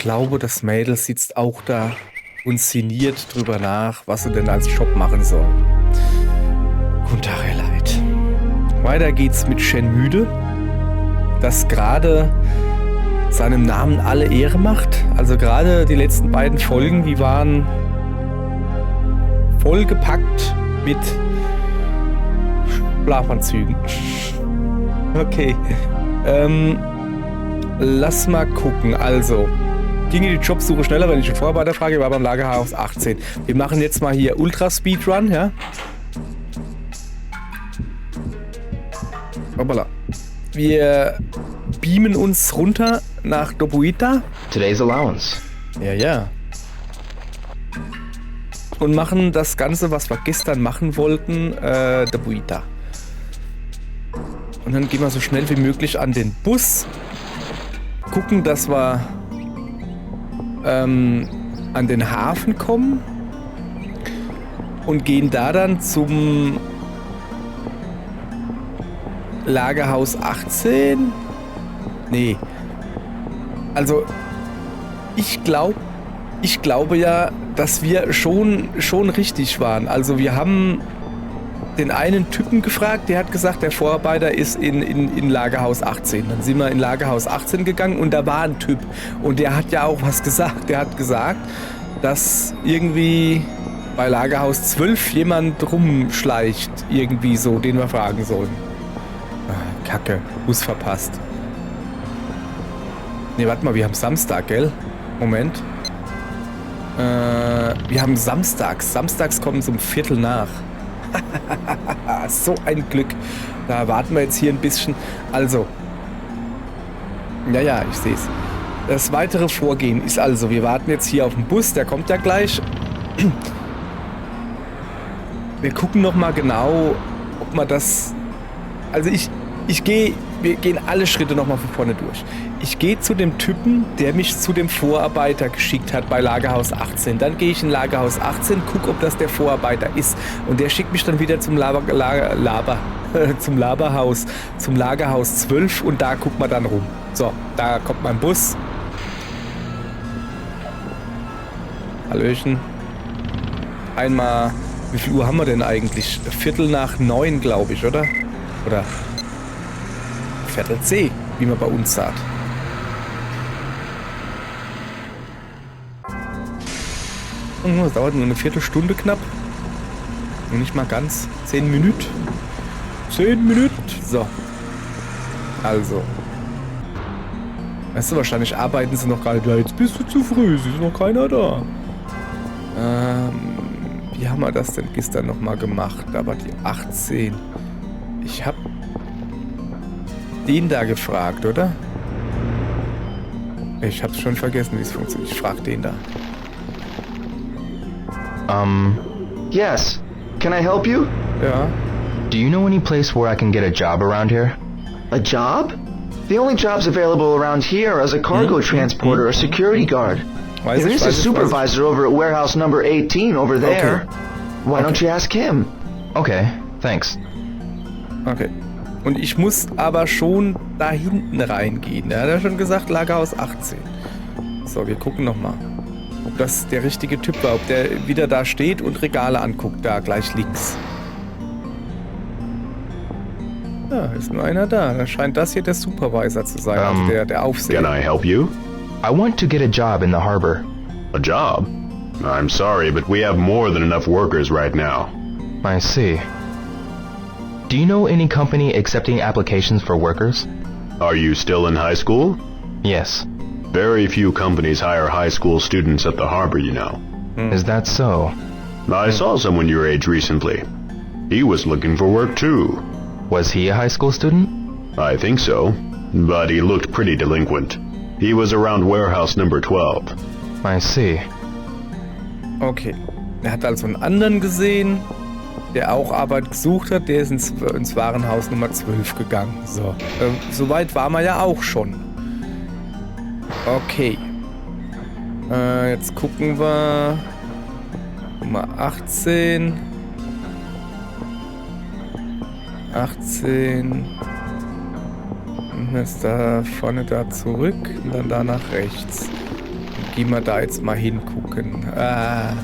glaube, das Mädel sitzt auch da und sinniert drüber nach, was sie denn als Job machen soll. Guten Tag, Herr Leid. Weiter geht's mit Shenmüde, das gerade seinem Namen alle Ehre macht. Also gerade die letzten beiden Folgen, die waren vollgepackt mit Schlafanzügen. Okay. Lass mal gucken. Also, ginge die Jobsuche schneller, wenn ich eine Vorarbeiterfrage war beim Lagerhaus 18. Wir machen jetzt mal hier Ultra Speedrun, ja? Hoppala. Wir beamen uns runter nach Dobuita. Today's allowance. Ja. Und machen das Ganze, was wir gestern machen wollten, Dobuita. Und dann gehen wir so schnell wie möglich an den Bus. Gucken, dass wir an den Hafen kommen. Und gehen da dann zum Lagerhaus 18. Nee. Also, ich glaube ja, dass wir schon richtig waren. Also, wir haben den einen Typen gefragt, der hat gesagt, der Vorarbeiter ist in Lagerhaus 18. Dann sind wir in Lagerhaus 18 gegangen und da war ein Typ. Und der hat ja auch was gesagt. Der hat gesagt, dass irgendwie bei Lagerhaus 12 jemand rumschleicht. Irgendwie so, den wir fragen sollen. Ah, Kacke, Bus verpasst. Ne, warte mal, wir haben Samstag, gell? Moment. Wir haben Samstags. Samstags kommen so um Viertel nach. So ein Glück. Da warten wir jetzt hier ein bisschen. Also. Ja, ich sehe es. Das weitere Vorgehen ist also, wir warten jetzt hier auf den Bus, der kommt ja gleich. Wir gucken nochmal genau, ob man das... Also wir gehen alle Schritte nochmal von vorne durch. Ich gehe zu dem Typen, der mich zu dem Vorarbeiter geschickt hat bei Lagerhaus 18. Dann gehe ich in Lagerhaus 18, gucke, ob das der Vorarbeiter ist. Und der schickt mich dann wieder zum zum Lagerhaus 12 und da guckt man dann rum. So, da kommt mein Bus. Hallöchen. Einmal, wie viel Uhr haben wir denn eigentlich? 8:45, glaube ich, oder? Oder Viertel C, wie man bei uns sagt. Das dauert nur eine Viertelstunde knapp. Und nicht mal ganz. 10 Minuten. 10 Minuten. So. Also. Weißt du, wahrscheinlich arbeiten sie noch gar nicht. Ja, jetzt bist du zu früh. Es ist noch keiner da. Wie haben wir das denn gestern nochmal gemacht? Da war die 18. Ich hab den da gefragt, oder? Ich hab's schon vergessen, wie es funktioniert. Ich frag den da. Yes. Can I help you? Ja. Do you know any place where I can get a job around here? A job? The only jobs available around here are as a cargo transporter or security guard. There is a supervisor over at warehouse number 18 over there. Okay. Why don't you ask him? Okay, thanks. Okay. Und ich muss aber schon da hinten reingehen. Er hat ja schon gesagt, Lagerhaus 18. So, wir gucken nochmal. Ob das der richtige Typ war. Ob der wieder da steht und Regale anguckt. Da, gleich links. Ja, ist nur einer da. Da scheint das hier der Supervisor zu sein. Also der Aufseher. Can I help you? I want to get a job in the harbor. A job? I'm sorry, but we have more than enough workers right now. I see. Do you know any company accepting applications for workers? Are you still in high school? Yes. Very few companies hire high school students at the harbor, you know. Is that so? I saw someone your age recently. He was looking for work too. Was he a high school student? I think so, but he looked pretty delinquent. He was around warehouse number 12. I see. Okay. Er hat also einen anderen gesehen, der auch Arbeit gesucht hat. Der ist ins Warenhaus Nummer 12 gegangen. So. Soweit waren wir ja auch schon. Okay. Jetzt gucken wir. Nummer 18. 18. Und jetzt da vorne da zurück und dann da nach rechts. gehen wir da jetzt mal hingucken. Da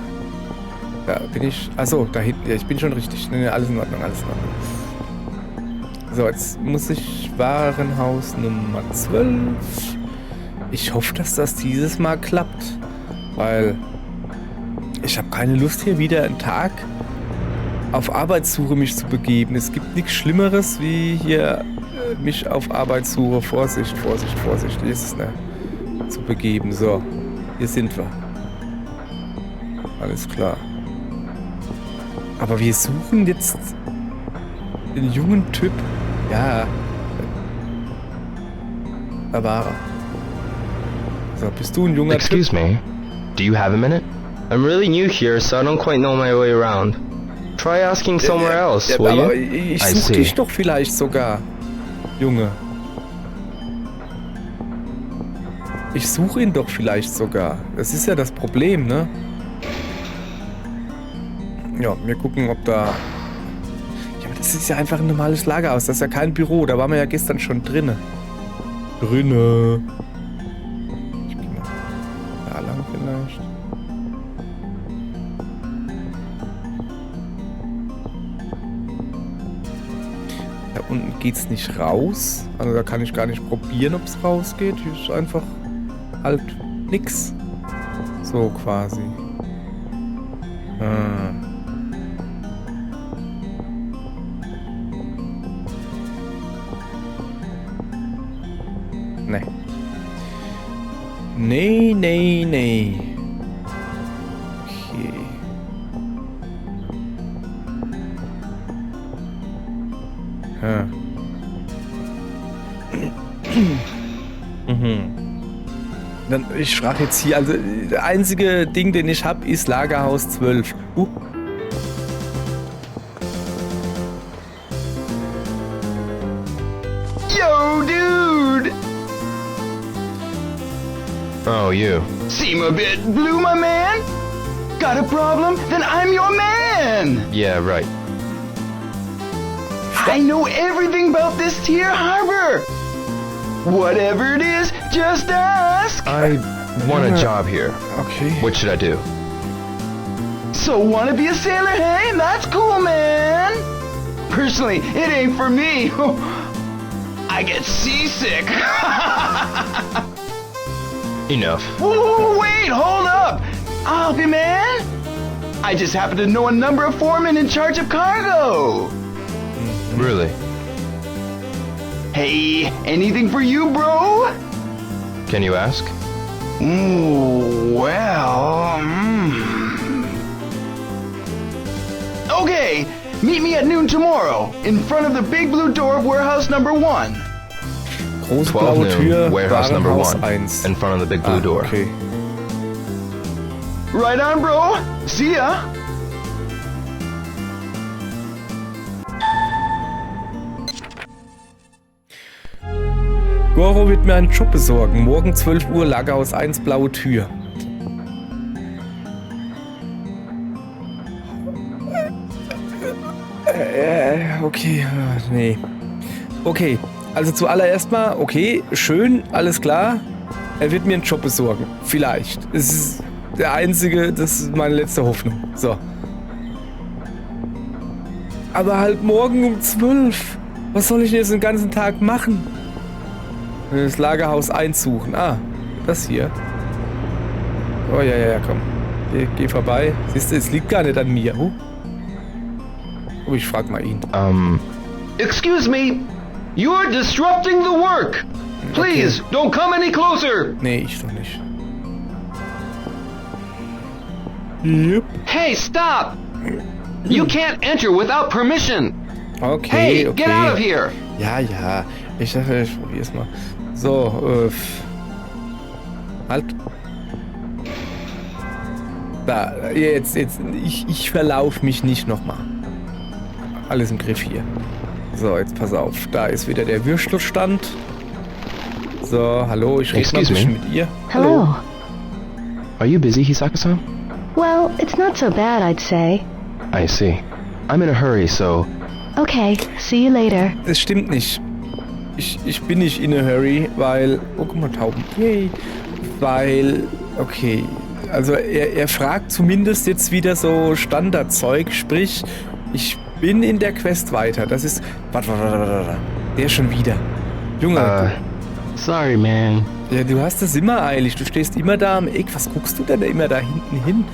bin ich... Achso, da hinten. Ja, ich bin schon richtig. Nee, alles in Ordnung, alles in Ordnung. So, jetzt muss ich Warenhaus Nummer 12. Ich hoffe, dass das dieses Mal klappt. Weil ich habe keine Lust, hier wieder einen Tag auf Arbeitssuche mich zu begeben. Es gibt nichts Schlimmeres, wie hier mich auf Arbeitssuche, Vorsicht, ist es, ne? Zu begeben. So, hier sind wir. Alles klar. Aber wir suchen jetzt den jungen Typ. Ja. Da war er. So, bist du ein junger Excuse Typ? me, do you have a minute? I'm really new here, so I don't quite know my way around. Try asking somewhere else, will Aber you? ich suche dich doch vielleicht sogar, Junge. Ich suche ihn doch vielleicht sogar. Das ist ja das Problem, ne? Ja, wir gucken, ob da... Ja, aber das ist ja einfach ein normales Lagerhaus. Das ist ja kein Büro. Da waren wir ja gestern schon drinne. Ich geh mal da lang vielleicht. Da unten geht's nicht raus. Also da kann ich gar nicht probieren, ob es rausgeht. Hier ist einfach halt nix. So quasi. Nee. Nee. Okay. Dann, ich frage jetzt hier, also der einzige Ding, den ich habe, ist Lagerhaus 12. Yo, dude! Oh, you. Seem a bit blue, my man? Got a problem? Then I'm your man! Yeah, right. I know everything about this here harbor! Whatever it is, just ask! I want a job here. Okay. What should I do? So wanna be a sailor, hey? That's cool, man! Personally, it ain't for me. I get seasick. Enough. Whoa, wait, hold up! I'll help you, man! I just happen to know a number of foremen in charge of cargo! Really? Hey, anything for you, bro? Can you ask? Okay, meet me at noon tomorrow, in front of the big blue door of warehouse number 1. Große 12 blaue noon, Tür, warehouse number Warenhaus 1, 1. in front of the big blue door. Okay. Right on, bro. See ya. Goro wird mir einen Job besorgen. Morgen 12 Uhr, Lagerhaus 1, blaue Tür. Okay, nee. Okay, also zuallererst mal, okay, schön, alles klar. Er wird mir einen Job besorgen. Vielleicht. Es ist der einzige, das ist meine letzte Hoffnung. So. Aber halt morgen um 12. Was soll ich denn jetzt den ganzen Tag machen? Das Lagerhaus einsuchen. Ah, das hier. Oh, ja, komm. Geh vorbei. Siehst du, es liegt gar nicht an mir. Oh, ich frag mal ihn. Excuse me. You're disrupting the work. Please, don't come any closer. Nee, ich doch nicht. Yep. Hey, stop! You can't enter without permission. Okay, Hey, okay. get out of here! Ja. Ich dachte, ich probier's mal. So, halt. Da, jetzt, ich verlauf mich nicht nochmal. Alles im Griff hier. So, jetzt pass auf. Da ist wieder der Würstelstand. So, hallo, ich rede mal ein bisschen mit ihr. Hello. Are you busy, Hisaka-san? Well, it's not so bad, I'd say. I see. I'm in a hurry, so... Okay, see you later. Das stimmt nicht. Ich bin nicht in a hurry, weil... Oh, guck mal, Tauben. Yay. Weil Okay, also er fragt zumindest jetzt wieder so Standardzeug, sprich, ich bin in der Quest weiter. Das ist... Warte. Der ist schon wieder. Junge. Sorry, man. Ja, du hast es immer eilig. Du stehst immer da am Eck. Was guckst du denn da immer da hinten hin?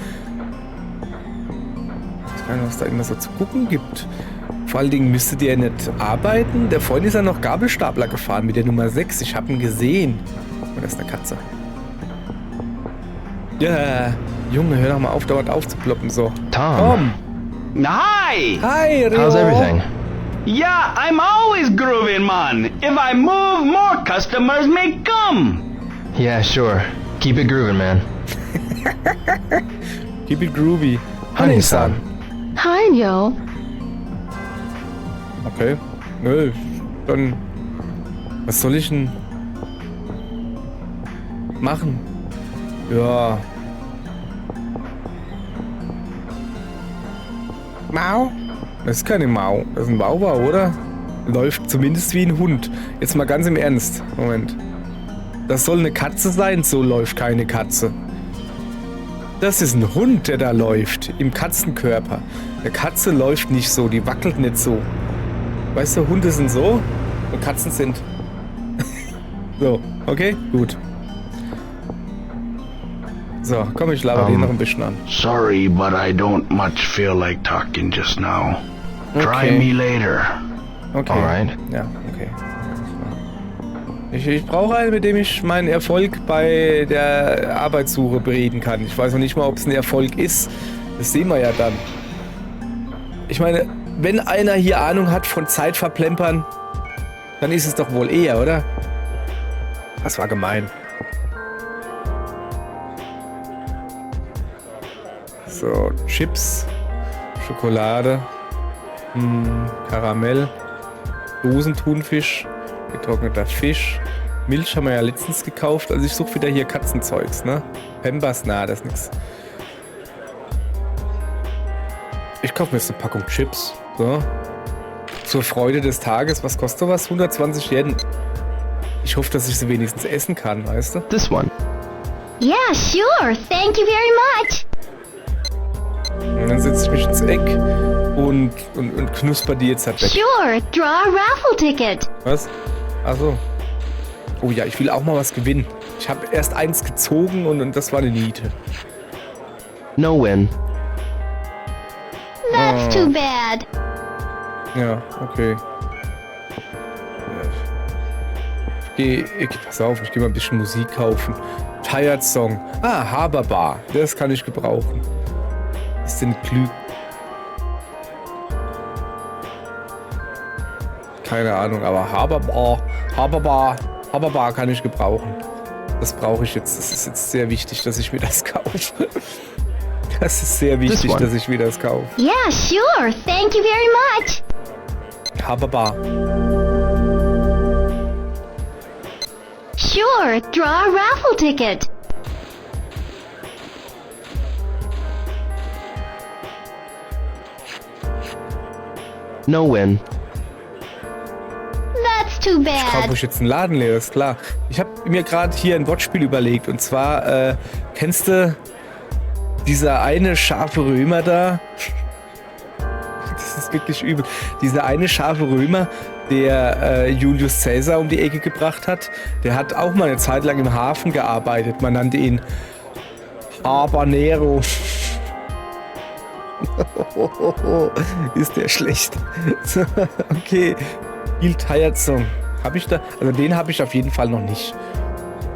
Ich weiß gar nicht, was da immer so zu gucken gibt. Vor allen Dingen müsstet ihr nicht arbeiten. Der Freund ist ja noch Gabelstapler gefahren mit der Nummer 6. Ich hab ihn gesehen. Oh, das ist eine Katze. Ja, Junge, hör doch mal auf, dauernd aufzuploppen. So. Tom. Hi! Hi, Rio. How's everything? Yeah, I'm always grooving, man. If I move, more customers may come. Yeah, sure. Keep it grooving, man. Keep it groovy. Honey-san. Hi, yo. Okay. Nö, dann... Was soll ich denn... machen? Ja... Mau? Das ist keine Mau. Das ist ein Wauwau, oder? Läuft zumindest wie ein Hund. Jetzt mal ganz im Ernst. Moment. Das soll eine Katze sein? So läuft keine Katze. Das ist ein Hund, der da läuft. Im Katzenkörper. Eine Katze läuft nicht so. Die wackelt nicht so. Weißt du, Hunde sind so und Katzen sind... so, okay? Gut. So, komm, ich laber den noch ein bisschen an. Sorry, but I don't much feel like talking just now. Try me later. Okay. Alright. Ja, okay. Ich brauche einen, mit dem ich meinen Erfolg bei der Arbeitssuche bereden kann. Ich weiß noch nicht mal, ob es ein Erfolg ist. Das sehen wir ja dann. Ich meine, wenn einer hier Ahnung hat von Zeitverplempern, dann ist es doch wohl er, oder? Das war gemein. So, Chips, Schokolade, Karamell, Dosenthunfisch, getrockneter Fisch, Milch haben wir ja letztens gekauft. Also ich suche wieder hier Katzenzeugs, ne? Pampers, na, das ist nix. Ich kaufe mir jetzt eine Packung Chips, so. Zur Freude des Tages, was kostet sowas? 120 Yen. Ich hoffe, dass ich sie wenigstens essen kann, weißt du? This one. Yeah, sure. Thank you very much. Und dann setze ich mich ins Eck und knusper die jetzt halt weg. Sure. Draw a raffle ticket. Was? Achso. Oh ja, ich will auch mal was gewinnen. Ich habe erst eins gezogen und das war eine Niete. No win. That's too bad. Ja, okay. Pass auf, ich gehe mal ein bisschen Musik kaufen. Tired Song. Ah, Haberbar. Das kann ich gebrauchen. Ist denn klug? Keine Ahnung, aber Haberbar kann ich gebrauchen. Das brauche ich jetzt. Das ist jetzt sehr wichtig, dass ich mir das kaufe. Das ist sehr wichtig, dass ich mir das kaufe. Yeah, sure. Thank you very much. Haberbar. Sure. Draw a raffle ticket. No win. That's too Ich kaufe bad. euch jetzt einen Laden leer, ist klar. Ich habe mir gerade hier ein Wortspiel überlegt. Und zwar, kennst du dieser eine scharfe Römer da? Das ist wirklich übel. Dieser eine scharfe Römer, der Julius Caesar um die Ecke gebracht hat, der hat auch mal eine Zeit lang im Hafen gearbeitet. Man nannte ihn Habanero. Ist der schlecht. Okay. Viel Tired Song. Habe ich da? Also den habe ich auf jeden Fall noch nicht.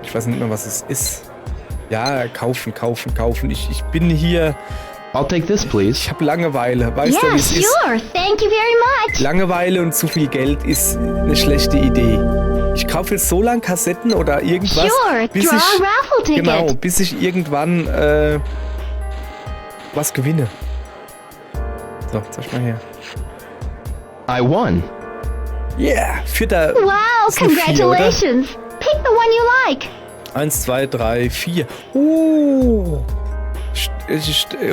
Ich weiß nicht mehr, was es ist. Ja, kaufen. Ich bin hier. I'll take this, please. Ich habe Langeweile. Weißt du, Yeah, wie es ist? sure. Thank you very much. Langeweile und zu viel Geld ist eine schlechte Idee. Ich kaufe jetzt so lange Kassetten oder irgendwas, Sure. bis Draw a ich, raffle ticket. genau, bis ich irgendwann was gewinne. So, zeig mal her. I won. Yeah, vierter. Wow, ist eine 4, oder? congratulations. Pick the one you like. 1, 2, 3, 4.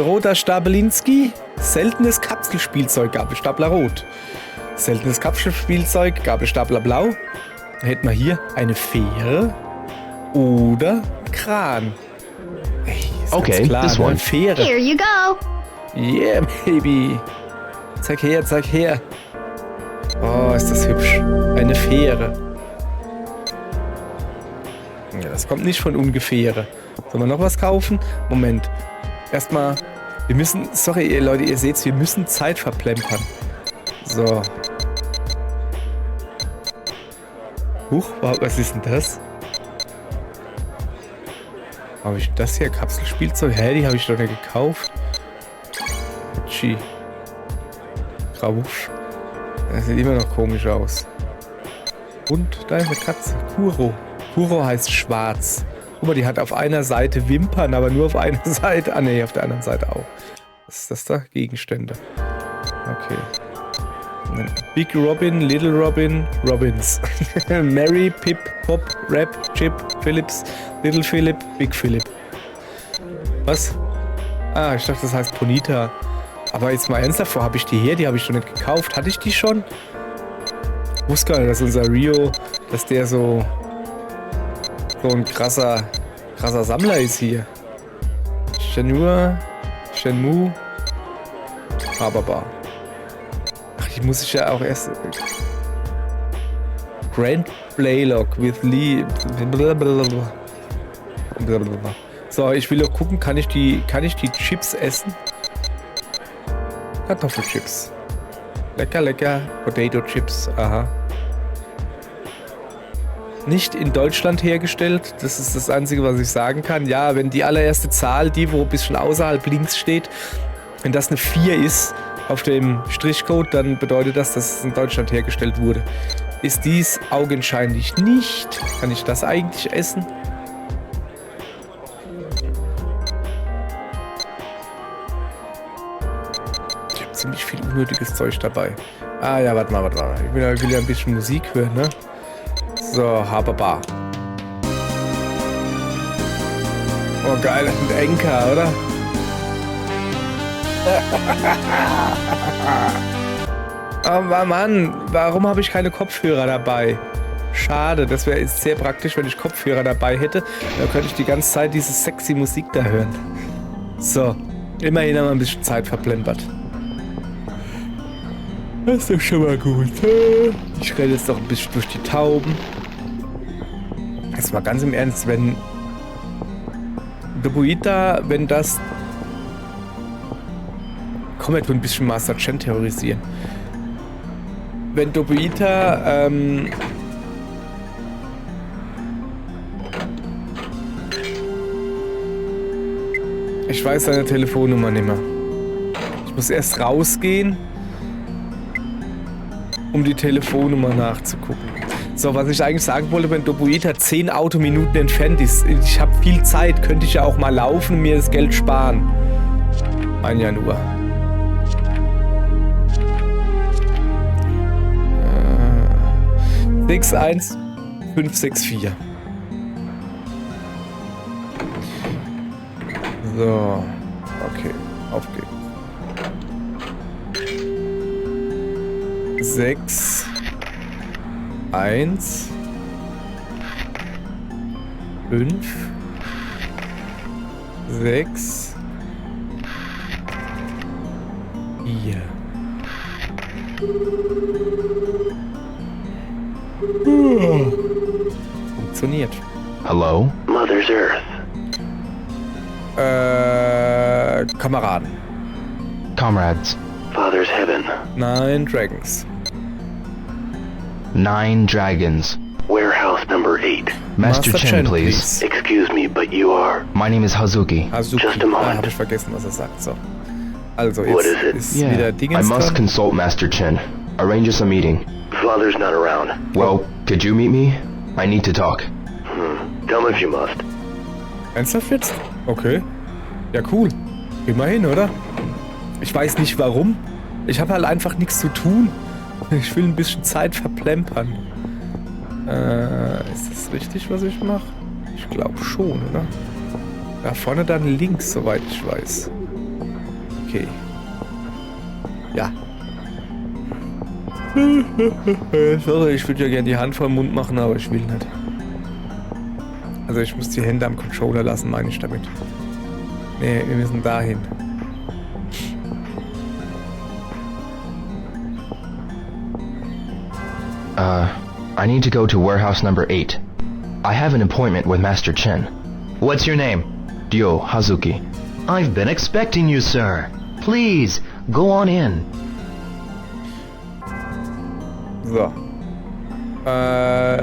Roter Stabelinski. Seltenes Kapselspielzeug, Gabelstapler Rot. Seltenes Kapselspielzeug, Gabelstapler Blau. Hätten wir hier eine Fähre oder Kran. Okay, klar, this ne? one. Fähre. Here you go. Yeah, baby. Zeig her, zeig her. Oh, ist das hübsch. Eine Fähre. Ja, das kommt nicht von ungefähre. Sollen wir noch was kaufen? Moment. Erstmal, wir müssen, sorry ihr Leute, ihr seht's, wir müssen Zeit verplempern. So. Huch, was ist denn das? Habe ich das hier? Kapselspielzeug? Hä, die habe ich doch nicht gekauft. Gucci. Grausch. Das sieht immer noch komisch aus. Und da ist eine Katze. Kuro. Kuro heißt schwarz. Guck mal, die hat auf einer Seite Wimpern, aber nur auf einer Seite. Ah ne, auf der anderen Seite auch. Was ist das da? Gegenstände. Okay. Und dann Big Robin, Little Robin, Robins. Mary, Pip, Pop, Rap, Chip, Phillips, Little Philip, Big Philip. Was? Ah, ich dachte, das heißt Ponita. Aber jetzt mal ernsthaft, wo habe ich die her? Die habe ich doch nicht gekauft. Hatte ich die schon? Ich wusste gar nicht, dass unser Rio, dass der so ein krasser Sammler ist hier. Shenmue, Haberbar. Ach, die muss ich ja auch erst... Grand Blaylock with Lee... So, ich will doch gucken, kann ich die Chips essen? Kartoffelchips. Lecker, lecker. Potato Chips. Aha. Nicht in Deutschland hergestellt. Das ist das Einzige, was ich sagen kann. Ja, wenn die allererste Zahl, die wo ein bisschen außerhalb links steht, wenn das eine 4 ist auf dem Strichcode, dann bedeutet das, dass es in Deutschland hergestellt wurde. Ist dies augenscheinlich nicht. Kann ich das eigentlich essen? Ziemlich viel unnötiges Zeug dabei. Ah ja, warte mal. Ich will ja ein bisschen Musik hören, ne? So, Haberbar. Oh geil, ein Enker, oder? Aber Mann, warum habe ich keine Kopfhörer dabei? Schade, das wäre sehr praktisch, wenn ich Kopfhörer dabei hätte. Dann könnte ich die ganze Zeit diese sexy Musik da hören. So, immerhin haben wir ein bisschen Zeit verplempert. Das ist doch schon mal gut. Ich renne jetzt doch ein bisschen durch die Tauben. Jetzt mal ganz im Ernst, wenn Dobuita, wenn das... Komm, wir tun ein bisschen Master Chen terrorisieren. Wenn Dobuita, ich weiß seine Telefonnummer nicht mehr. Ich muss erst rausgehen, um die Telefonnummer nachzugucken. So, was ich eigentlich sagen wollte, wenn Dobuita 10 Autominuten entfernt ist, ich habe viel Zeit, könnte ich ja auch mal laufen und mir das Geld sparen. Ein Jahr nur. 61564. So, okay, auf geht's. 6 1 5 6 4. Funktioniert. Hello? Mother's Earth. Kameraden. Comrades. Father's Heaven. 9 Dragons. 9 dragons. Warehouse number 8. Master Chen, please. Excuse me, but you are... My name is Hazuki. Hazuki. Just a moment. Habe ich vergessen, was er sagt. So. Also, What jetzt is ist wieder I Dingens must dran. consult Master Chen. Arrange us a meeting. Father's not around. Well, could you meet me? I need to talk. Tell me if you must. Ernsthaft jetzt? Okay. Ja, cool. Geh mal hin, oder? Ich weiß nicht warum. Ich habe halt einfach nichts zu tun. Ich will ein bisschen Zeit verplempern. Ist das richtig, was ich mache? Ich glaube schon, oder? Da vorne dann links, soweit ich weiß. Okay. Ja. Sorry, ich würde ja gerne die Hand vor den Mund machen, aber ich will nicht. Also ich muss die Hände am Controller lassen, meine ich damit. Nee, wir müssen dahin. I need to go to warehouse number 8. I have an appointment with Master Chen. What's your name? Ryo Hazuki. I've been expecting you, sir. Please, go on in. So.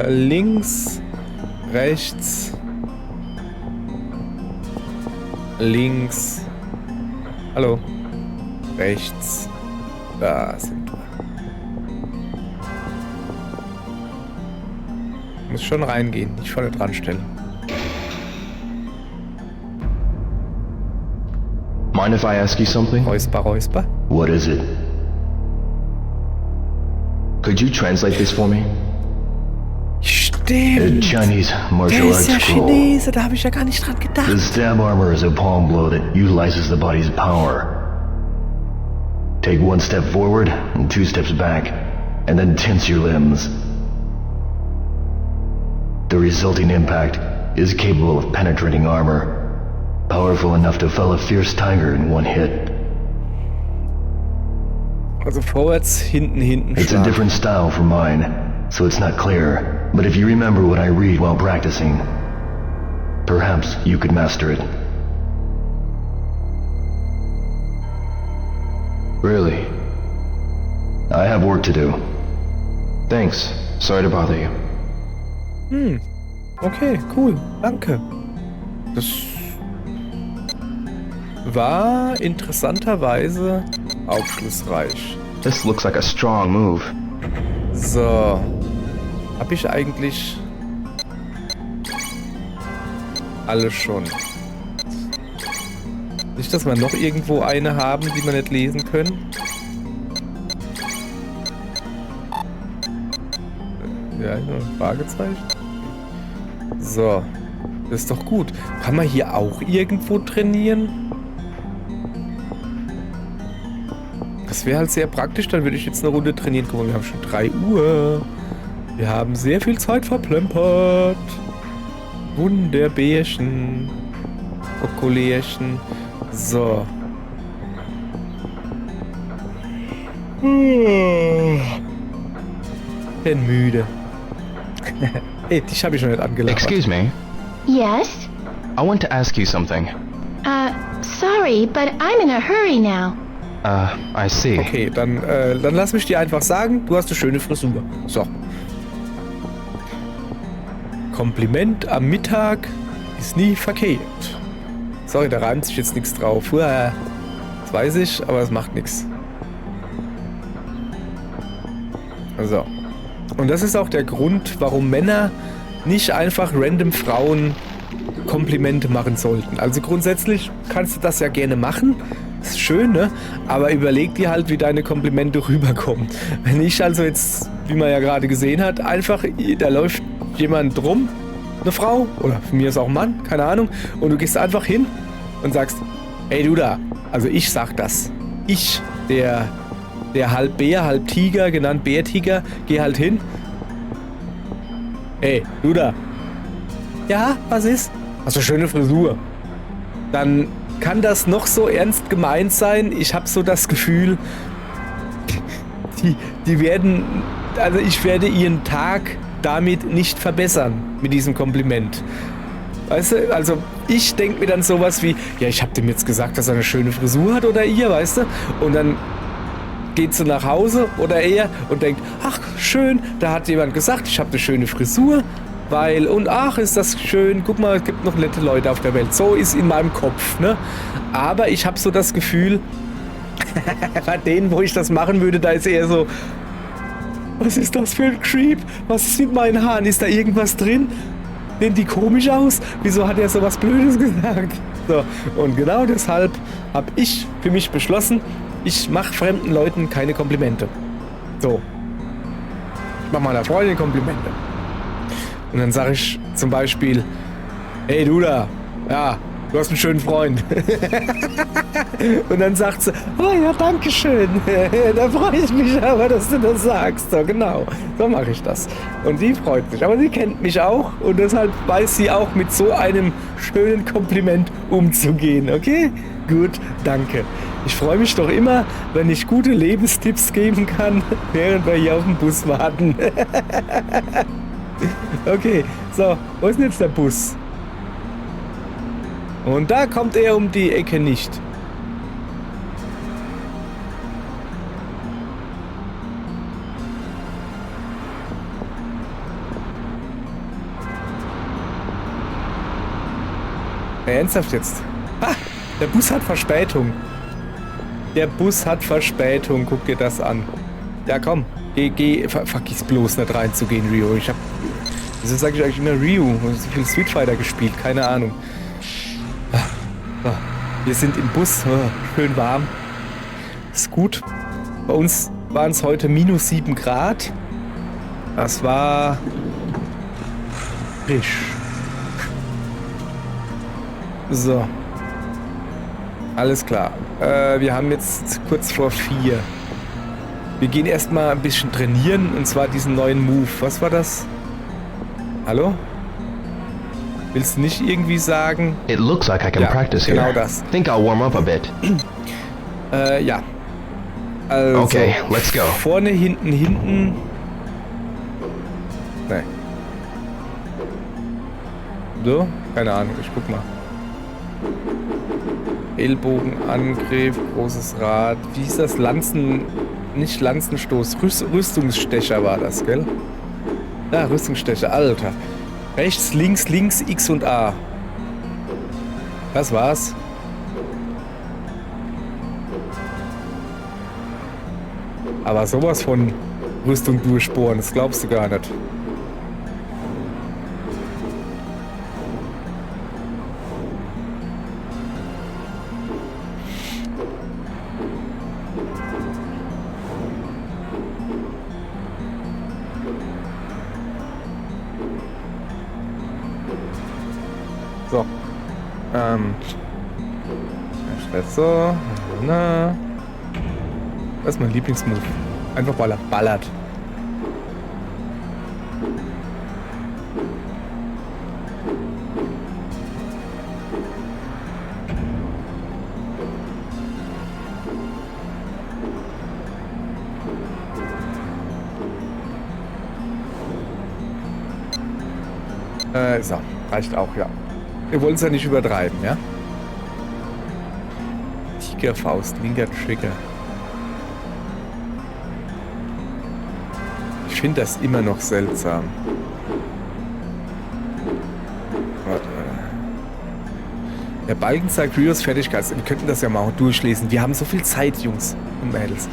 Links, rechts, links. Hallo. Rechts. Da sind wir. Muss schon reingehen, nicht vorne dran stellen. Mind if I ask you something? Räusper, Räusper. What is it? Could you translate this for me? A Stimmt. Chinese martial Der arts ist ja scroll. Chinese, da habe ich ja gar nicht dran The gedacht. stab armor is a palm blow that utilizes the body's power. Take 1 step forward and 2 steps back, and then tense your limbs. The resulting impact is capable of penetrating armor, powerful enough to fell a fierce tiger in 1 hit. Also vorwärts, hinten, It's a Schlag. different style from mine, so it's not clear. But if you remember what I read while practicing, perhaps you could master it. Really? I have work to do. Thanks. Sorry to bother you. Okay, cool. Danke. Das war interessanterweise aufschlussreich. This looks like a strong move. So. Hab ich eigentlich alles schon? Nicht, dass wir noch irgendwo eine haben, die wir nicht lesen können. Ja, nur ein Fragezeichen. So. Das ist doch gut. Kann man hier auch irgendwo trainieren? Das wäre halt sehr praktisch. Dann würde ich jetzt eine Runde trainieren. Guck mal, wir haben schon 3 Uhr. Wir haben sehr viel Zeit verplempert. Wunderbärchen. Schokolärchen. So. Bin müde. Ey, dich habe ich noch nicht angelacht. Excuse me. Yes? I want to ask you something. Sorry, but I'm in a hurry now. I see. Okay, dann lass mich dir einfach sagen, du hast eine schöne Frisur. So. Kompliment am Mittag ist nie verkehrt. Sorry, da reimt sich jetzt nichts drauf. Uah, das weiß ich, aber das macht nichts. So. Und das ist auch der Grund, warum Männer nicht einfach random Frauen Komplimente machen sollten. Also grundsätzlich kannst du das ja gerne machen. Das ist schön, ne? Aber überleg dir halt, wie deine Komplimente rüberkommen. Wenn ich also jetzt, wie man ja gerade gesehen hat, einfach, da läuft jemand rum, eine Frau, oder von mir ist auch ein Mann, keine Ahnung, und du gehst einfach hin und sagst, ey du da, also ich sag das. Ich, der halb Bär, halb Tiger, genannt Bärtiger, geh halt hin. Ey, du da. Ja, was ist? Hast du schöne Frisur. Dann kann das noch so ernst gemeint sein. Ich habe so das Gefühl, die werden, also ich werde ihren Tag damit nicht verbessern, mit diesem Kompliment. Weißt du, also ich denke mir dann sowas wie, ja, ich habe dem jetzt gesagt, dass er eine schöne Frisur hat oder ihr, weißt du? Und dann geht sie nach Hause oder er und denkt, ach schön, da hat jemand gesagt, ich habe eine schöne Frisur, weil, und ach, ist das schön, guck mal, es gibt noch nette Leute auf der Welt. So ist in meinem Kopf, ne? Aber ich habe so das Gefühl, bei denen, wo ich das machen würde, da ist eher so, was ist das für ein Creep? Was ist mit meinen Haaren? Ist da irgendwas drin? Sehen die komisch aus? Wieso hat er so was Blödes gesagt? So, und genau deshalb habe ich für mich beschlossen, ich mache fremden Leuten keine Komplimente. So. Ich mache meiner Freundin Komplimente. Und dann sage ich zum Beispiel, hey du da, ja, du hast einen schönen Freund. Und dann sagt sie, oh ja, danke schön. Da freue ich mich aber, dass du das sagst. So, genau, so mache ich das. Und sie freut sich. Aber sie kennt mich auch und deshalb weiß sie auch mit so einem schönen Kompliment umzugehen. Okay? Gut, danke. Ich freue mich doch immer, wenn ich gute Lebenstipps geben kann, während wir hier auf den Bus warten. Okay, so, wo ist denn jetzt der Bus? Und da kommt er um die Ecke nicht. Ernsthaft jetzt? Ah, der Bus hat Verspätung. Der Bus hat Verspätung. Guck dir das an. Ja, komm. Vergiss bloß nicht reinzugehen, Rio. Wieso sage ich eigentlich immer Rio? Ich habe so viel Street Fighter gespielt. Keine Ahnung. Wir sind im Bus. Schön warm. Ist gut. Bei uns waren es heute minus 7 Grad. Das war frisch. So. Alles klar. Wir haben jetzt kurz vor 4. Wir gehen erstmal ein bisschen trainieren, und zwar diesen neuen Move. Was war das? Hallo? Willst du nicht irgendwie sagen? It looks like I can practice genau here. Das. Think I'll warm up a bit. Ja. Also, okay, let's go. Vorne, hinten. Nein. So? Keine Ahnung, ich guck mal. Ellbogenangriff, großes Rad. Wie hieß das? Nicht Lanzenstoß. Rüstungsstecher war das, gell? Ja, Rüstungsstecher, Alter. Rechts, links, X und A. Das war's. Aber sowas von Rüstung durchbohren, das glaubst du gar nicht. So. So. Na. Das ist mein Lieblingsmove. Einfach weil er ballert. So. Reicht auch, ja. Wir wollen es ja nicht übertreiben, ja? Tigerfaust, linker Trigger. Ich finde das immer noch seltsam. Warte. Der Balken sagt Rios Fertigkeit. Wir könnten das ja mal durchlesen. Wir haben so viel Zeit, Jungs und Mädels.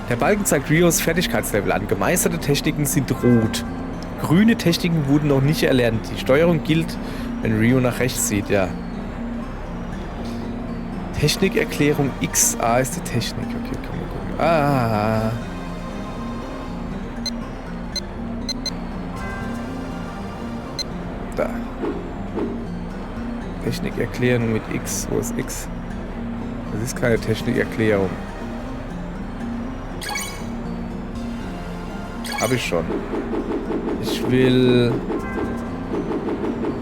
Der Balken zeigt Rios Fertigkeitslevel an. Gemeisterte Techniken sind rot. Grüne Techniken wurden noch nicht erlernt. Die Steuerung gilt, wenn Rio nach rechts sieht, ja. Technikerklärung X. A ist die Technik. Okay, kann man gucken. Ah. Da. Technikerklärung mit X. Wo ist X? Das ist keine Technikerklärung. Hab ich schon. Ich will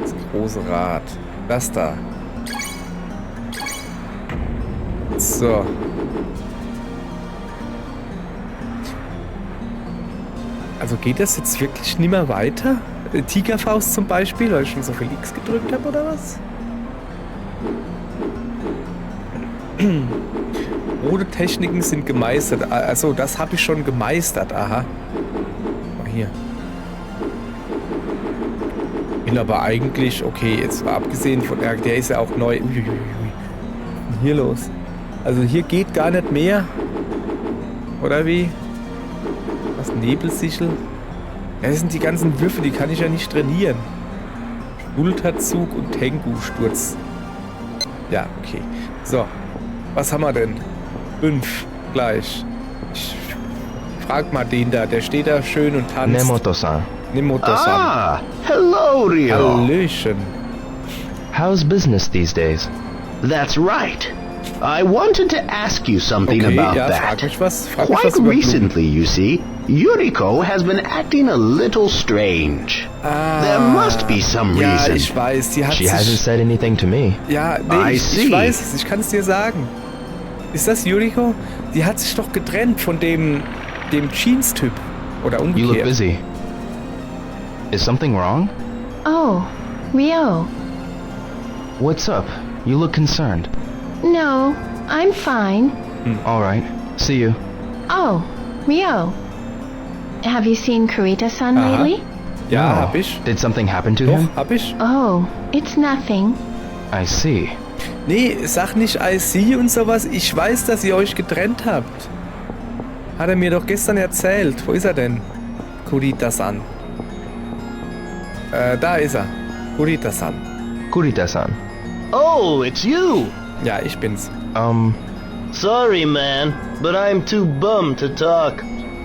das große Rad. Das da. So. Also geht das jetzt wirklich nicht mehr weiter? Tigerfaust zum Beispiel, weil ich schon so viel X gedrückt habe, oder was? Rote Techniken sind gemeistert. Also das habe ich schon gemeistert. Aha. Hier. Bin aber eigentlich, okay, jetzt mal abgesehen von, der ist ja auch neu. Hier los. Also hier geht gar nicht mehr. Oder wie? Was? Nebelsichel? Ja, das sind die ganzen Würfe, die kann ich ja nicht trainieren. Schulterzug und Tengu-Sturz. Ja, okay. So. Was haben wir denn? 5 gleich. Ich frag mal den da, der steht da schön und tanzt. Nemoto-san. Nemoto-san. Ah, hello, Rio. Hallöchen. How's business these days? That's right. I wanted to ask you something about ja, that. frag mich was Quite über recently, you see, Yuriko has been acting a little strange. There must be some Ja, reason. ich weiß, die hat She sich... hasn't said anything to me. Ja, nee, I ich see. weiß es, ich kann es dir sagen. Ist das Yuriko? Die hat sich doch getrennt von dem Jeans-Typ. Oder You look umgekehrt. busy. Is something wrong? Oh, Rio. What's up? You look concerned. No, I'm fine. All right. See you. Oh, Rio. Have you seen Kurita-san Aha. lately? Ja, No. hab ich. Did something happen to him? Doch, hab ich. Oh, it's nothing. I see. Nee, sag nicht I see und sowas. Ich weiß, dass ihr euch getrennt habt. Hat er mir doch gestern erzählt. Wo ist er denn? Kurita-san. Da ist er. Kurita-san. Kurita-san. Oh, it's you! Ja, ich bin's. Sorry, man, but I'm too bummed to talk.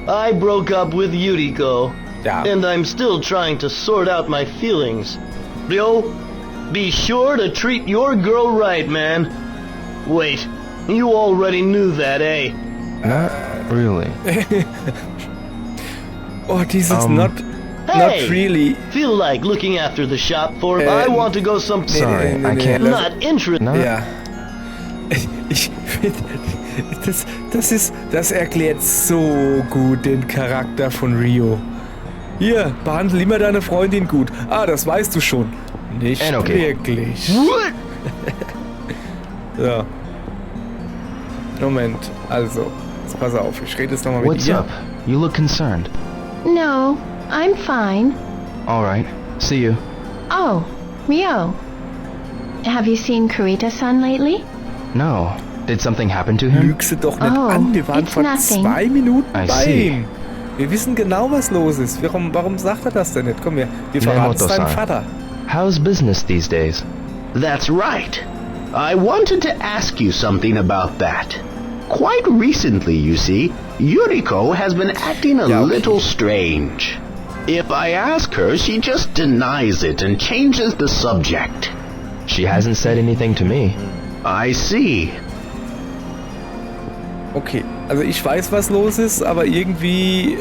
I broke up with Yuriko, Ja. and I'm still trying to sort out my feelings. Ryo, be sure to treat your girl right, man. Wait, you already knew that, eh? Not really. Oh, dieses Um, not Hey! really. Feel like looking after the shop for him? I want to go some... Sorry, I can't. Not interested. Not. Ja. Ich finde, das erklärt so gut den Charakter von Rio. Hier, behandle immer deine Freundin gut. Ah, das weißt du schon. Nicht Okay. wirklich. What? So. Moment, also, jetzt pass auf, ich rede jetzt nochmal mit What's ihr. up? You look concerned. No, I'm fine. All right. See you. Oh, Rio. Have you seen Kurita-san lately? No. Did something happen to him? Lüg sie doch nicht Oh, an, wir waren it's vor nothing. 2 Minuten I bei see. ihm. Wir wissen genau, was los ist. Warum sagt er das denn nicht? Komm, wir verraten es deinem Nemoto-san. Vater. How's business these days? That's right. I wanted to ask you something about that. Quite recently, you see, Yuriko has been acting a Ja, okay. little strange. If I ask her, she just denies it and changes the subject. She hasn't said anything to me. I see. Okay, also ich weiß, was los ist, aber irgendwie...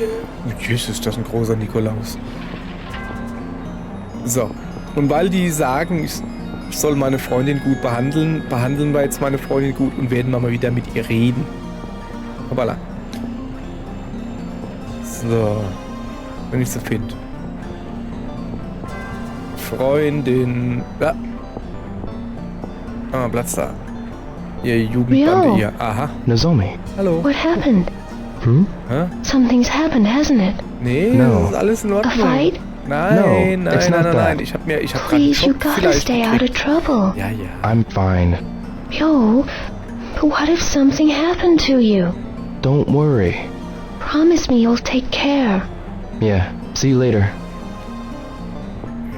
Jesus, ist das ein großer Nikolaus. So, und weil die sagen, ich soll meine Freundin gut behandeln, behandeln wir jetzt meine Freundin gut und werden mal wieder mit ihr reden. Hoppala. So, wenn ich sie finde. Freundin... Ja. Ah, Platz da. Ihr Jugendbande Rio. hier. Aha. Nozomi. Hallo. What happened? Hä? Something's happened, hasn't it? Nee, No. das ist alles in A Ordnung. fight? Nein, No, nein, it's nein, not nein, that. nein. Ich hab gerade einen Please, you Schock gotta vielleicht stay out of gekriegt. trouble. Ja, ja. I'm fine. Rio, but what if something happened to you? Don't worry. Promise me you'll take care. Yeah. See you later.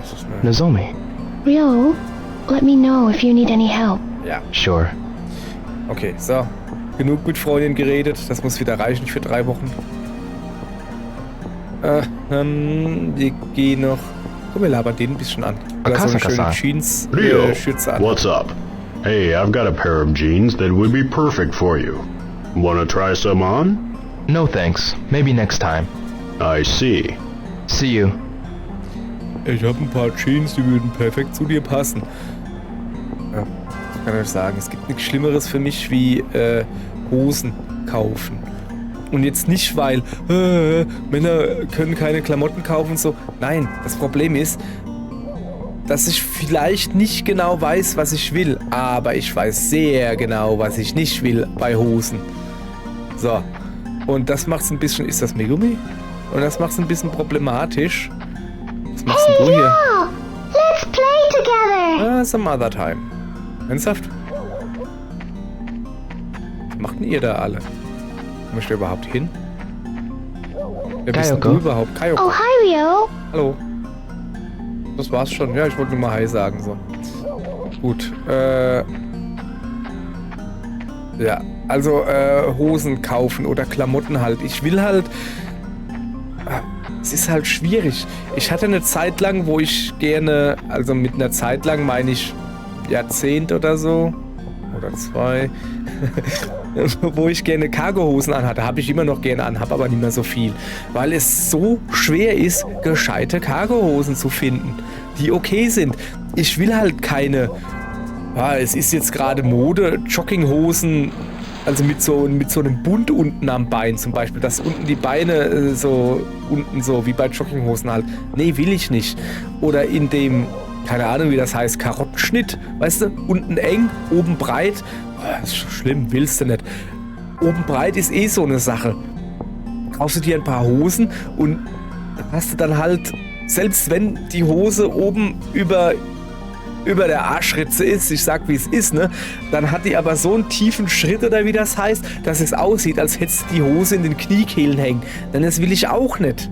Jesus, ne? Nozomi. Rio, let me know if you need any help. Ja, Sure. okay, so. Genug mit Freundin geredet. Das muss wieder reichen für 3 Wochen. Wir gehen noch... Komm, wir labern den ein bisschen an. Du hast so eine schöne Rio, Jeans-Schürze an. what's up? Hey, I've got a pair of jeans that would be perfect for you. Wanna try some on? No thanks. Maybe next time. I see. See you. Ich habe ein paar Jeans, die würden perfekt zu dir passen. Ja, ich kann euch sagen, es gibt nichts Schlimmeres für mich wie Hosen kaufen. Und jetzt nicht, weil Männer können keine Klamotten kaufen und so. Nein, das Problem ist, dass ich vielleicht nicht genau weiß, was ich will. Aber ich weiß sehr genau, was ich nicht will bei Hosen. So. Und das macht es ein bisschen... Ist das Megumi? Und das macht es ein bisschen problematisch. Was machst denn du hier? Oh, let's play together. Some other time. Ernsthaft? Was macht denn ihr da alle? Wo möchte ihr überhaupt hin? Wer bist denn Kayoko. du überhaupt? Kayoko. Oh, hi, Rio. Hallo. Das war's schon. Ja, ich wollte nur mal Hi sagen. So. Gut. Ja, also Hosen kaufen oder Klamotten halt. Ich will halt... Es ist halt schwierig. Ich hatte eine Zeit lang, wo ich gerne... Also mit einer Zeit lang meine ich Jahrzehnt oder so. Oh, oder 2. Wo ich gerne Cargohosen anhatte, habe ich immer noch gerne an, habe aber nicht mehr so viel. Weil es so schwer ist, gescheite Cargohosen zu finden, die okay sind. Ich will halt keine, es ist jetzt gerade Mode, Jogginghosen, also mit so einem Bund unten am Bein zum Beispiel, dass unten die Beine so unten so wie bei Jogginghosen halt. Nee, will ich nicht. Oder in dem, keine Ahnung wie das heißt, Karottenschnitt, weißt du, unten eng, oben breit. Das ist schlimm, willst du nicht. Oben breit ist eh so eine Sache. Kaufst du dir ein paar Hosen und hast du dann halt, selbst wenn die Hose oben über der Arschritze ist, ich sag wie es ist, ne, dann hat die aber so einen tiefen Schritt oder wie das heißt, dass es aussieht, als hättest du die Hose in den Kniekehlen hängen. Denn das will ich auch nicht.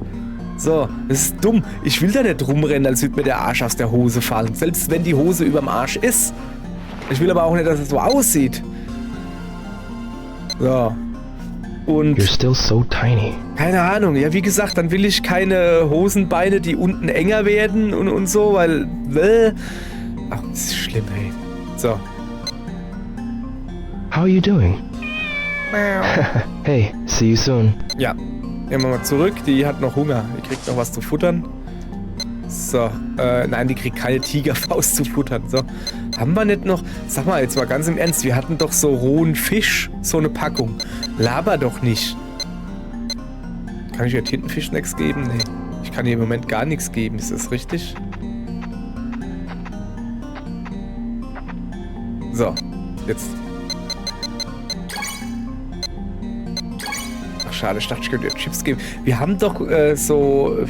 So, das ist dumm. Ich will da nicht rumrennen, als würde mir der Arsch aus der Hose fallen. Selbst wenn die Hose überm Arsch ist. Ich will aber auch nicht, dass es so aussieht. So. Und You're still so tiny. keine Ahnung, ja wie gesagt, dann will ich keine Hosenbeine, die unten enger werden und so, weil ach, das ist schlimm, ey. So. How are you doing? Hey, see you soon. Ja. Gehen wir mal zurück. Die hat noch Hunger. Die kriegt noch was zu futtern. So. Nein, die kriegt keine Tigerfaust zu futtern. So. Haben wir nicht noch... Sag mal, jetzt mal ganz im Ernst. Wir hatten doch so rohen Fisch. So eine Packung. Laber doch nicht. Kann ich hier Tintenfischnacks geben? Nee. Ich kann hier im Moment gar nichts geben. Ist das richtig? So. Jetzt... Schade, ich dachte, ich könnte dir Chips geben. Wir haben doch so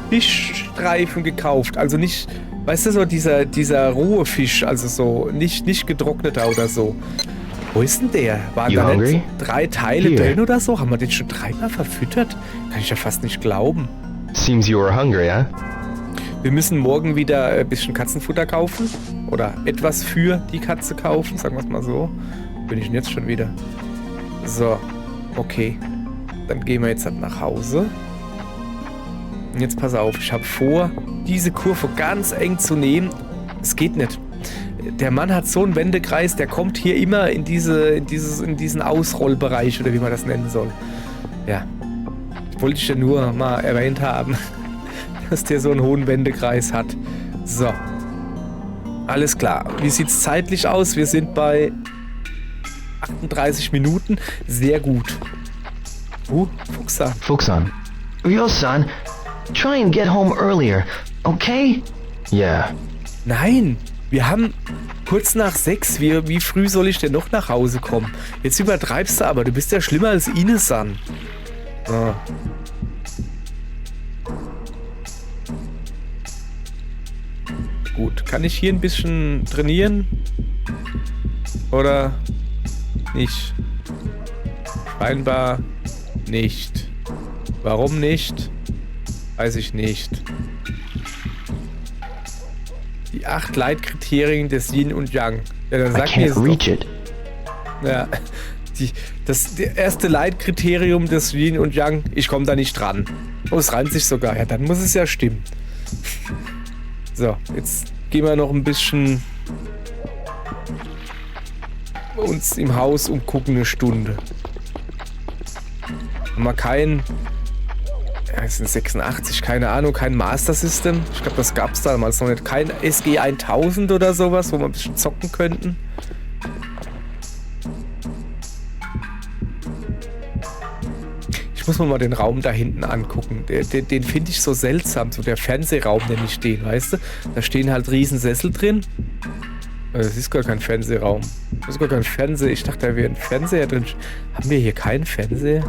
Fischstreifen gekauft. Also nicht, weißt du, so dieser rohe Fisch, also so nicht getrockneter oder so. Wo ist denn der? Waren da nicht 3 Teile drin oder so? Haben wir den schon 3-mal verfüttert? Kann ich ja fast nicht glauben. Seems you were hungry, huh? Wir müssen morgen wieder ein bisschen Katzenfutter kaufen. Oder etwas für die Katze kaufen, sagen wir es mal so. Wo bin ich denn jetzt schon wieder? So, okay. Dann gehen wir jetzt halt nach Hause. Und jetzt pass auf, ich habe vor, diese Kurve ganz eng zu nehmen. Es geht nicht. Der Mann hat so einen Wendekreis, der kommt hier immer in diesen Ausrollbereich oder wie man das nennen soll. Ja. Wollte ich ja nur mal erwähnt haben, dass der so einen hohen Wendekreis hat. So. Alles klar. Wie sieht's zeitlich aus? Wir sind bei 38 Minuten. Sehr gut. Fuchsan. Fuchsan. Ryo-san, try and get home earlier, okay? Yeah. Nein, wir haben kurz nach 6. Wie früh soll ich denn noch nach Hause kommen? Jetzt übertreibst du aber, du bist ja schlimmer als Ines-san. So. Gut, kann ich hier ein bisschen trainieren? Oder nicht? Scheinbar nicht. Warum nicht? Weiß ich nicht. Die 8 Leitkriterien des Yin und Yang. Ja, dann sag mir es doch. Ja, das erste Leitkriterium des Yin und Yang, ich komme da nicht dran. Oh, es reimt sich sogar. Ja, dann muss es ja stimmen. So, jetzt gehen wir noch ein bisschen uns im Haus umgucken, eine Stunde. Haben wir kein... Ja, es sind 86, keine Ahnung, kein Master System. Ich glaube, das gab es damals noch nicht. Kein SG 1000 oder sowas, wo wir ein bisschen zocken könnten. Ich muss mir mal den Raum da hinten angucken. Den finde ich so seltsam, so der Fernsehraum, den ich stehen, weißt du? Da stehen halt riesen Sessel drin. Das ist gar kein Fernsehraum. Das ist gar kein Fernseher. Ich dachte, da wäre ein Fernseher drin. Haben wir hier keinen Fernseher?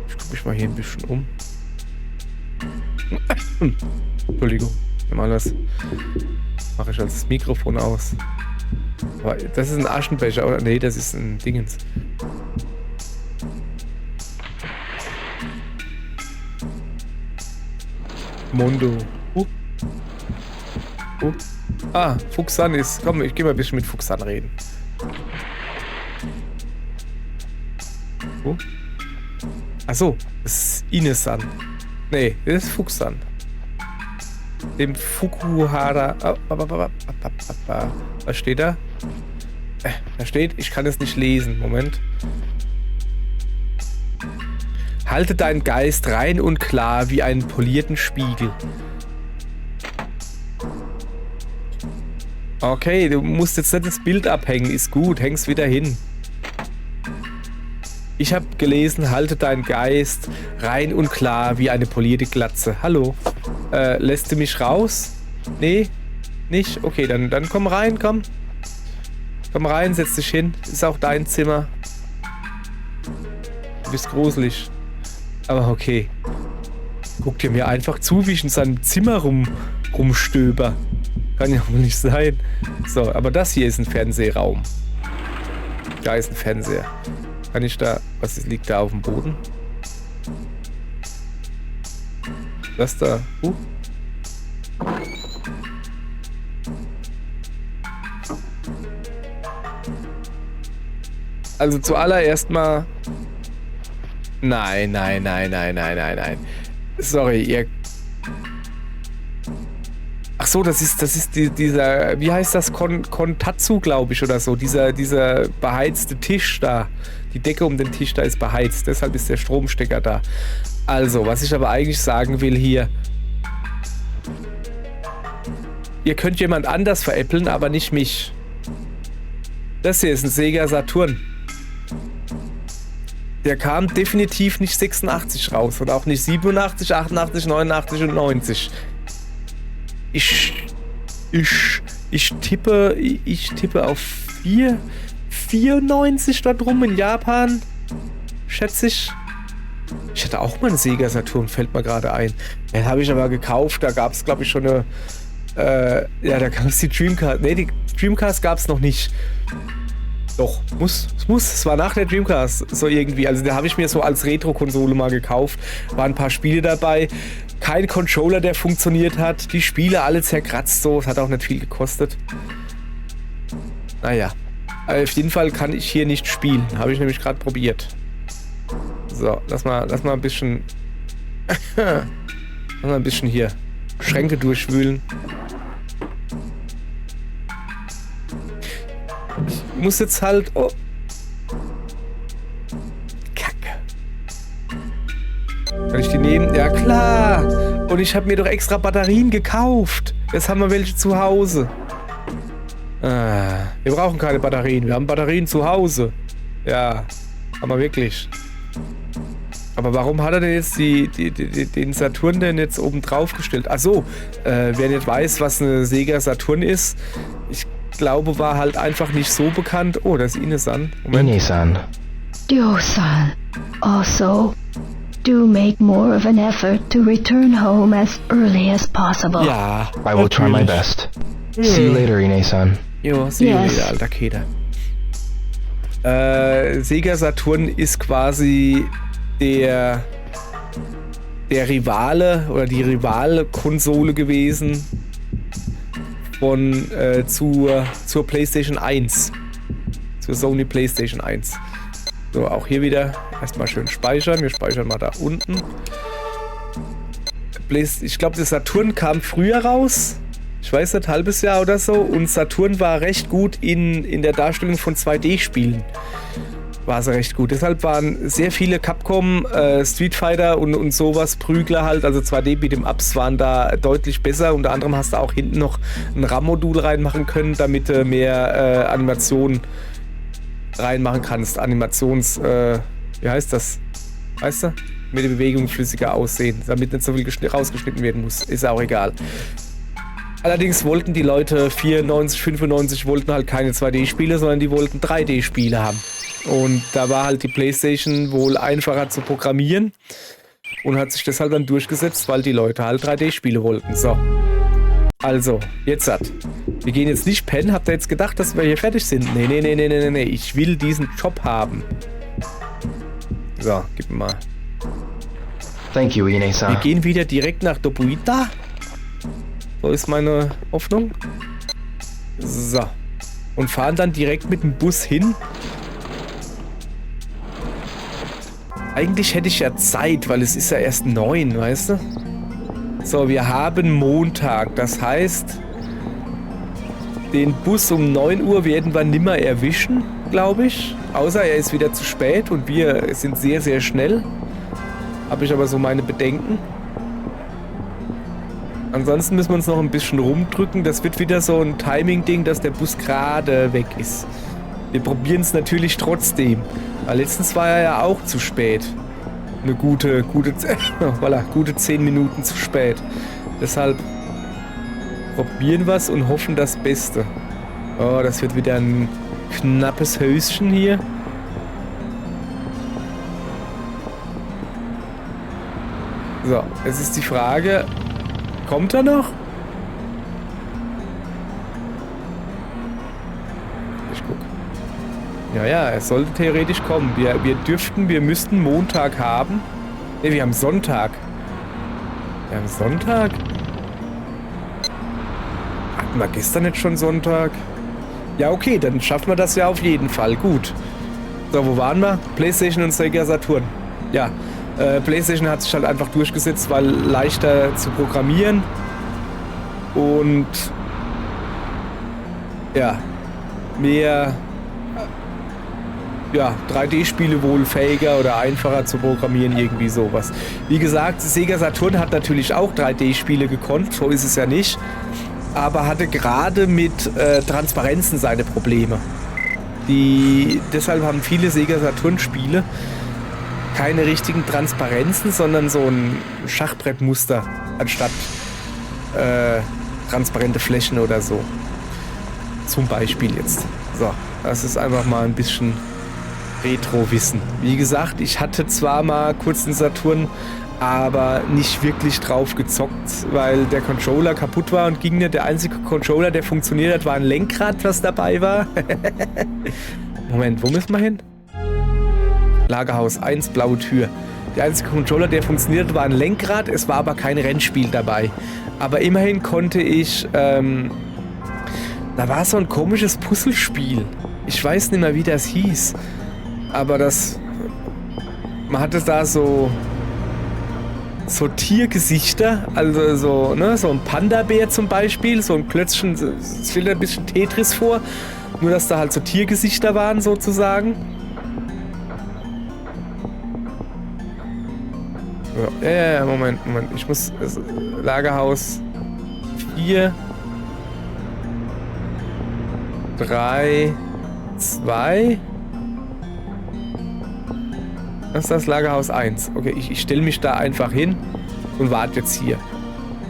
Ich gucke mich mal hier ein bisschen um. Entschuldigung. Mal das mache ich als Mikrofon aus. Aber das ist ein Aschenbecher, oder? Nee, das ist ein Dingens. Mondo. Ah, Fuchsan ist... Komm, ich gehe mal ein bisschen mit Fuchsan reden. Achso, das ist Ines-san. Nee, das ist Fuchsan. Dem Fukuhara... Was steht da? Da steht, ich kann es nicht lesen. Moment. Halte deinen Geist rein und klar wie einen polierten Spiegel. Okay, du musst jetzt nicht das Bild abhängen. Ist gut, häng's wieder hin. Ich habe gelesen, halte deinen Geist rein und klar wie eine polierte Glatze. Hallo. Lässt du mich raus? Nee? Nicht? Okay, dann komm rein, komm. Komm rein, setz dich hin. Ist auch dein Zimmer. Du bist gruselig. Aber okay. Guck dir mir einfach zu, wie ich in seinem Zimmer rumstöber. Kann ja wohl nicht sein. So, aber das hier ist ein Fernsehraum. Da ist ein Fernseher. Kann ich da... Was ist, liegt da auf dem Boden? Das da. Also zuallererst mal... Nein. Sorry, ihr... Ach so, das ist dieser... Wie heißt das? Kontatsu, glaube ich, oder so. Dieser beheizte Tisch da. Die Decke um den Tisch da ist beheizt. Deshalb ist der Stromstecker da. Also, was ich aber eigentlich sagen will hier... Ihr könnt jemand anders veräppeln, aber nicht mich. Das hier ist ein Sega Saturn. Der kam definitiv nicht 86 raus und auch nicht 87, 88, 89 und 90. Ich tippe auf 94 da drum in Japan. Schätze ich. Ich hatte auch mal einen Sega Saturn, fällt mir gerade ein. Den habe ich aber gekauft, da gab es, glaube ich, schon eine... ja, da gab es die Dreamcast. Ne, die Dreamcast gab es noch nicht. Doch, es war nach der Dreamcast, so irgendwie. Also da habe ich mir so als Retro-Konsole mal gekauft. Waren ein paar Spiele dabei. Kein Controller, der funktioniert hat. Die Spiele alle zerkratzt so. Es hat auch nicht viel gekostet. Naja. Auf jeden Fall kann ich hier nicht spielen. Habe ich nämlich gerade probiert. So, lass mal ein bisschen... lass mal ein bisschen hier Schränke durchwühlen. Ich muss jetzt halt... Oh. Kacke. Kann ich die nehmen? Ja, klar. Und ich habe mir doch extra Batterien gekauft. Jetzt haben wir welche zu Hause. Wir brauchen keine Batterien. Wir haben Batterien zu Hause. Ja, haben wir wirklich. Aber warum hat er denn jetzt den Saturn denn jetzt oben drauf gestellt? Ach so, wer nicht weiß, was eine Sega Saturn ist, ich glaube, war halt einfach nicht so bekannt. Oh, da ist Ine-san. Ine-san. Ryo-san, also, do make more of an effort to return home as early as possible. Ja, I will try my best. See you later, Ine-san. Jo, see you later, alter Keder. Sega Saturn ist quasi der Rivale oder die Rivale-Konsole gewesen von zur PlayStation 1. Zur Sony PlayStation 1. So, auch hier wieder erstmal schön speichern. Wir speichern mal da unten. Ich glaube, der Saturn kam früher raus. Ich weiß nicht, halbes Jahr oder so. Und Saturn war recht gut in der Darstellung von 2D-Spielen. War sie recht gut. Deshalb waren sehr viele Capcom, Street Fighter und sowas, Prügler halt, also 2D-Beat'em-Ups waren da deutlich besser. Unter anderem hast du auch hinten noch ein RAM-Modul reinmachen können, damit du mehr Animationen reinmachen kannst. Wie heißt das? Weißt du? Mit der Bewegung flüssiger aussehen, damit nicht so viel rausgeschnitten werden muss. Ist auch egal. Allerdings wollten die Leute 94, 95 wollten halt keine 2D-Spiele, sondern die wollten 3D-Spiele haben. Und da war halt die PlayStation wohl einfacher zu programmieren und hat sich deshalb dann durchgesetzt, weil die Leute halt 3D-Spiele wollten. So. Also, jetzt hat. Wir gehen jetzt nicht pennen. Habt ihr jetzt gedacht, dass wir hier fertig sind? Nee. Ich will diesen Job haben. So, gib mir mal. Thank you, Ine-san. Wir gehen wieder direkt nach Dobuita. So ist meine Hoffnung. So. Und fahren dann direkt mit dem Bus hin. Eigentlich hätte ich ja Zeit, weil es ist ja erst 9, weißt du? So, wir haben Montag. Das heißt, Den Bus um 9 Uhr werden wir nimmer erwischen, glaube ich. Außer er ist wieder zu spät und wir sind sehr, sehr schnell. Habe ich aber so meine Bedenken. Ansonsten müssen wir uns noch ein bisschen rumdrücken. Das wird wieder so ein Timing-Ding, dass der Bus gerade weg ist. Wir probieren es natürlich trotzdem. Weil letztens war er ja auch zu spät. Eine gute 10 Minuten zu spät. Deshalb probieren wir es und hoffen das Beste. Oh, das wird wieder ein knappes Höschen hier. So, jetzt ist die Frage, kommt er noch? Ich guck. Ja, er sollte theoretisch kommen. Wir müssten Montag haben. Ne, wir haben Sonntag. Wir haben Sonntag? Hatten wir gestern nicht schon Sonntag? Ja, okay, dann schaffen wir das ja auf jeden Fall. Gut. So, wo waren wir? PlayStation und Sega Saturn. Ja, PlayStation hat sich halt einfach durchgesetzt, weil leichter zu programmieren. Und ja, mehr 3D-Spiele wohl fähiger oder einfacher zu programmieren, irgendwie sowas. Wie gesagt, Sega Saturn hat natürlich auch 3D-Spiele gekonnt, so ist es ja nicht. Aber hatte gerade mit Transparenzen seine Probleme. Deshalb haben viele Sega Saturn-Spiele keine richtigen Transparenzen, sondern so ein Schachbrettmuster anstatt transparente Flächen oder so. Zum Beispiel jetzt. So, das ist einfach mal ein bisschen Retro-Wissen. Wie gesagt, ich hatte zwar mal kurz einen Saturn, aber nicht wirklich drauf gezockt, weil der Controller kaputt war und ging nicht. Der einzige Controller, der funktioniert hat, war ein Lenkrad, was dabei war. Moment, wo müssen wir hin? Lagerhaus 1, blaue Tür. Der einzige Controller, der funktioniert, war ein Lenkrad, es war aber kein Rennspiel dabei. Aber immerhin konnte ich, da war so ein komisches Puzzlespiel. Ich weiß nicht mehr, wie das hieß. Aber man hatte da so Tiergesichter, also so ein Panda-Bär zum Beispiel, so ein Klötzchen, es stellt ein bisschen Tetris vor, nur dass da halt so Tiergesichter waren sozusagen. Ja, Moment, ich muss, Lagerhaus 4, 3, 2, das ist das Lagerhaus 1. Okay, ich stelle mich da einfach hin und warte jetzt hier.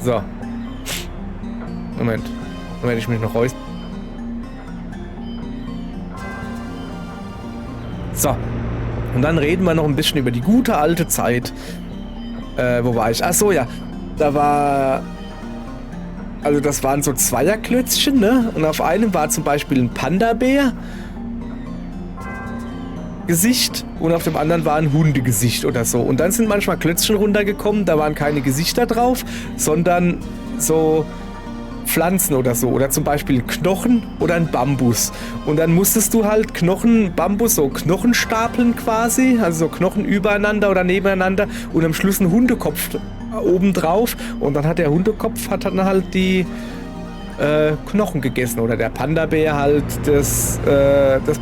So. Moment, ich mich noch raus. So. Und dann reden wir noch ein bisschen über die gute alte Zeit. Wo war ich? Ach so, ja. Also das waren so Zweierklötzchen, ne? Und auf einem war zum Beispiel ein Panda-Bär Gesicht und auf dem anderen war ein Hundegesicht oder so. Und dann sind manchmal Klötzchen runtergekommen, da waren keine Gesichter drauf, sondern so Pflanzen oder so. Oder zum Beispiel Knochen oder ein Bambus. Und dann musstest du halt Bambus, so Knochen stapeln quasi, also so Knochen übereinander oder nebeneinander und am Schluss ein Hundekopf oben drauf. Und dann hat der Hundekopf dann halt die Knochen gegessen oder der Panda-Bär halt das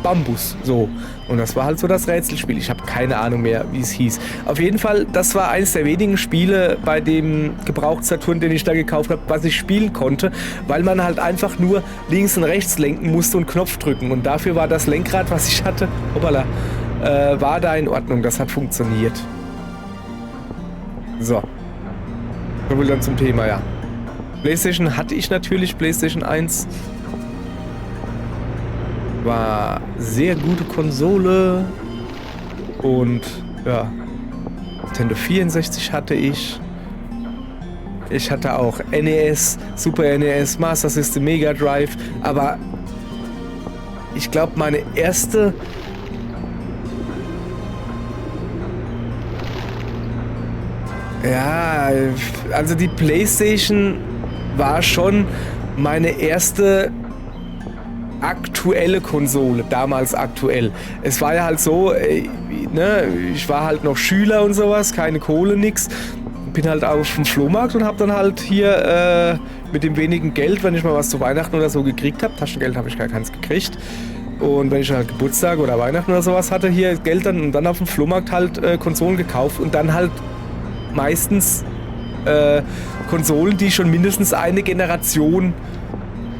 Bambus. So. Und das war halt so das Rätselspiel. Ich habe keine Ahnung mehr, wie es hieß. Auf jeden Fall, das war eines der wenigen Spiele bei dem Gebraucht-Saturn, den ich da gekauft habe, was ich spielen konnte, weil man halt einfach nur links und rechts lenken musste und Knopf drücken. Und dafür war das Lenkrad, was ich hatte, war da in Ordnung. Das hat funktioniert. So. Kommen wir dann zum Thema, ja. PlayStation hatte ich natürlich, PlayStation 1. War sehr gute Konsole. Und ja, Nintendo 64 hatte ich. Ich hatte auch NES, Super NES, Master System, Mega Drive. Aber ich glaube, meine erste... Ja, also die PlayStation war schon meine erste aktuelle Konsole, damals aktuell. Es war ja halt so, ich war halt noch Schüler und sowas, keine Kohle, nix. bin halt auf dem Flohmarkt und hab dann halt hier mit dem wenigen Geld, wenn ich mal was zu Weihnachten oder so gekriegt habe, Taschengeld habe ich gar keins gekriegt, und wenn ich halt Geburtstag oder Weihnachten oder sowas hatte, hier Geld dann auf dem Flohmarkt halt Konsolen gekauft und dann halt meistens Konsolen, die schon mindestens eine Generation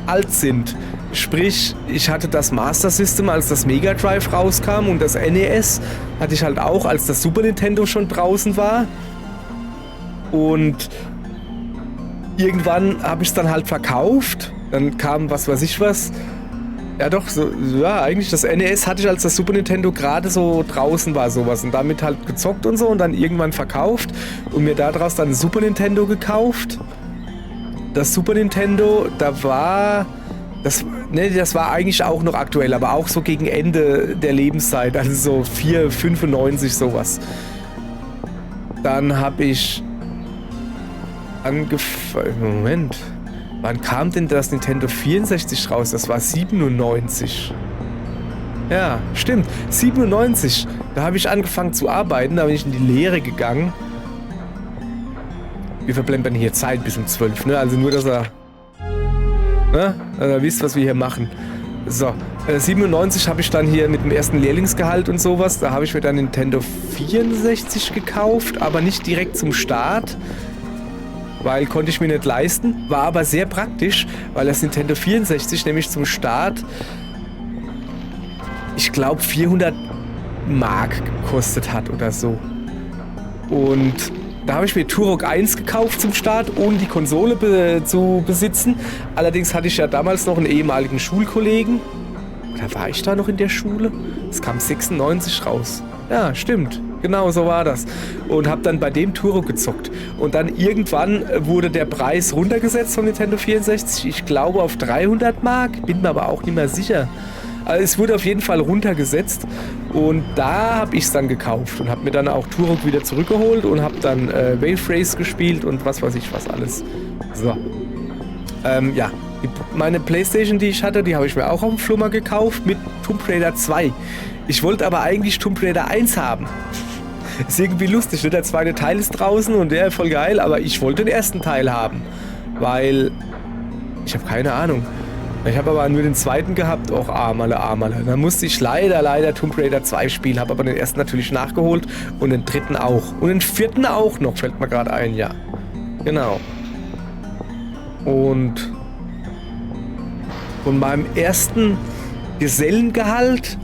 alt sind. Sprich, ich hatte das Master System, als das Mega Drive rauskam, und das NES hatte ich halt auch, als das Super Nintendo schon draußen war. Und irgendwann habe ich es dann halt verkauft. Dann kam was weiß ich was. Ja doch, so, ja, eigentlich das NES hatte ich, als das Super Nintendo gerade so draußen war, sowas. Und damit halt gezockt und so und dann irgendwann verkauft und mir daraus dann ein Super Nintendo gekauft. Das Super Nintendo, das war eigentlich auch noch aktuell, aber auch so gegen Ende der Lebenszeit, also so 4,95 sowas. Dann habe ich Moment, wann kam denn das Nintendo 64 raus? Das war 97. Ja, stimmt, 97. Da habe ich angefangen zu arbeiten, da bin ich in die Lehre gegangen. Wir verblenden hier Zeit bis um 12, ne? Also nur, dass ihr wisst, was wir hier machen. So, 97 habe ich dann hier mit dem ersten Lehrlingsgehalt und sowas, da habe ich mir dann Nintendo 64 gekauft, aber nicht direkt zum Start, weil konnte ich mir nicht leisten, war aber sehr praktisch, weil das Nintendo 64 nämlich zum Start, ich glaube 400 Mark gekostet hat oder so. Und da habe ich mir Turok 1 gekauft zum Start, ohne die Konsole zu besitzen. Allerdings hatte ich ja damals noch einen ehemaligen Schulkollegen. Oder war ich da noch in der Schule? Es kam 96 raus. Ja, stimmt. Genau, so war das. Und habe dann bei dem Turok gezockt. Und dann irgendwann wurde der Preis runtergesetzt von Nintendo 64. Ich glaube auf 300 Mark. Bin mir aber auch nicht mehr sicher. Also es wurde auf jeden Fall runtergesetzt. Und da habe ich es dann gekauft und habe mir dann auch Turok wieder zurückgeholt und habe dann Wave Race gespielt und was weiß ich was alles. So. Ja, meine Playstation, die ich hatte, die habe ich mir auch auf dem Flummer gekauft mit Tomb Raider 2. Ich wollte aber eigentlich Tomb Raider 1 haben. Ist irgendwie lustig, ne? Der zweite Teil ist draußen und der ist voll geil, aber ich wollte den ersten Teil haben. Weil ich habe keine Ahnung. Ich habe aber nur den zweiten gehabt, auch Amale. Dann musste ich leider Tomb Raider 2 spielen, habe aber den ersten natürlich nachgeholt und den dritten auch. Und den vierten auch noch, fällt mir gerade ein, ja. Genau. Und von meinem ersten Gesellengehalt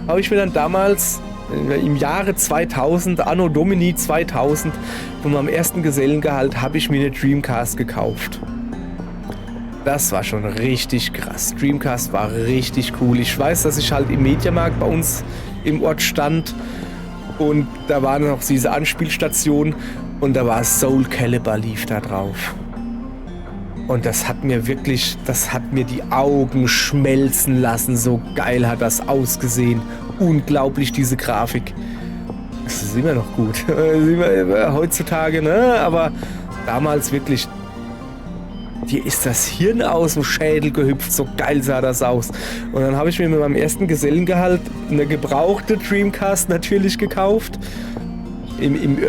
habe ich mir dann damals im Jahre 2000, Anno Domini 2000, von meinem ersten Gesellengehalt habe ich mir eine Dreamcast gekauft. Das war schon richtig krass. Dreamcast war richtig cool. Ich weiß, dass ich halt im Mediamarkt bei uns im Ort stand und da war noch diese Anspielstation und da war Soul Calibur lief da drauf. Und das hat mir die Augen schmelzen lassen. So geil hat das ausgesehen. Unglaublich, diese Grafik. Das ist immer noch gut. Heutzutage, ne? Aber damals wirklich. Dir ist das Hirn aus dem Schädel gehüpft, so geil sah das aus. Und dann habe ich mir mit meinem ersten Gesellengehalt eine gebrauchte Dreamcast natürlich gekauft.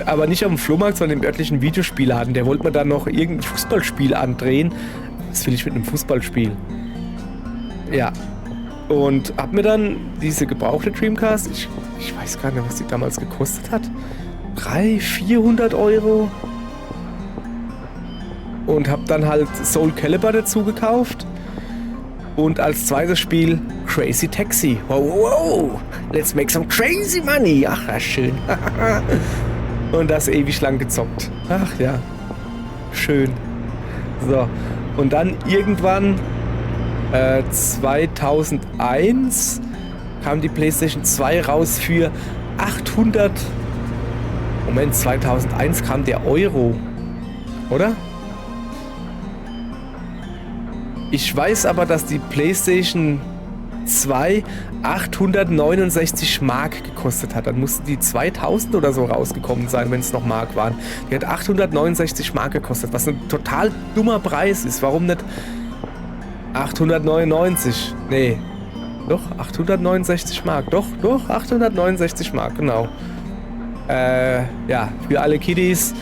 Aber nicht auf dem Flohmarkt, sondern im örtlichen Videospielladen. Der wollte mir dann noch irgendein Fußballspiel andrehen. Was will ich mit einem Fußballspiel? Ja. Und hab mir dann diese gebrauchte Dreamcast, ich weiß gar nicht, was die damals gekostet hat. 300-400 Euro. Und hab dann halt Soul Calibur dazu gekauft. Und als zweites Spiel Crazy Taxi. Wow, let's make some crazy money. Ach, das ist schön. Und das ewig lang gezockt. Ach ja, schön. So, und dann irgendwann 2001 kam die PlayStation 2 raus für 800... Moment, 2001 kam der Euro, oder? Ich weiß aber, dass die PlayStation 2 869 Mark gekostet hat. Dann mussten die 2000 oder so rausgekommen sein, wenn es noch Mark waren. Die hat 869 Mark gekostet, was ein total dummer Preis ist. Warum nicht 899? Nee, doch, 869 Mark. Doch, 869 Mark, genau. Ja, für alle Kiddies.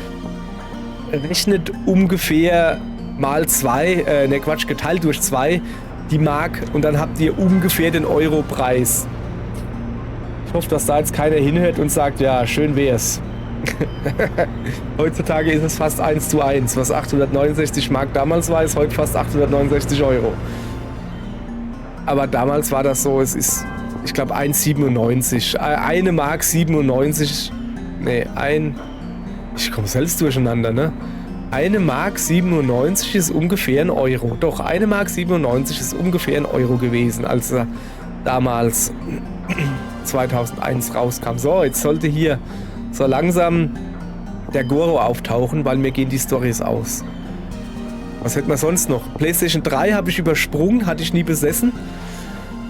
rechnet ungefähr mal 2, geteilt durch 2 die Mark und dann habt ihr ungefähr den Europreis. Ich hoffe, dass da jetzt keiner hinhört und sagt, ja, schön wär's. Heutzutage ist es fast 1:1. Was 869 Mark damals war, ist heute fast 869 Euro. Aber damals war das so, es ist, ich glaube, 1,97. Eine Mark 97. Nee, ich komme selbst durcheinander, ne? Eine Mark 97 ist ungefähr ein Euro. Doch, eine Mark 97 ist ungefähr ein Euro gewesen, als er damals 2001 rauskam. So, jetzt sollte hier so langsam der Goro auftauchen, weil mir gehen die Storys aus. Was hätten wir sonst noch? PlayStation 3 habe ich übersprungen, hatte ich nie besessen.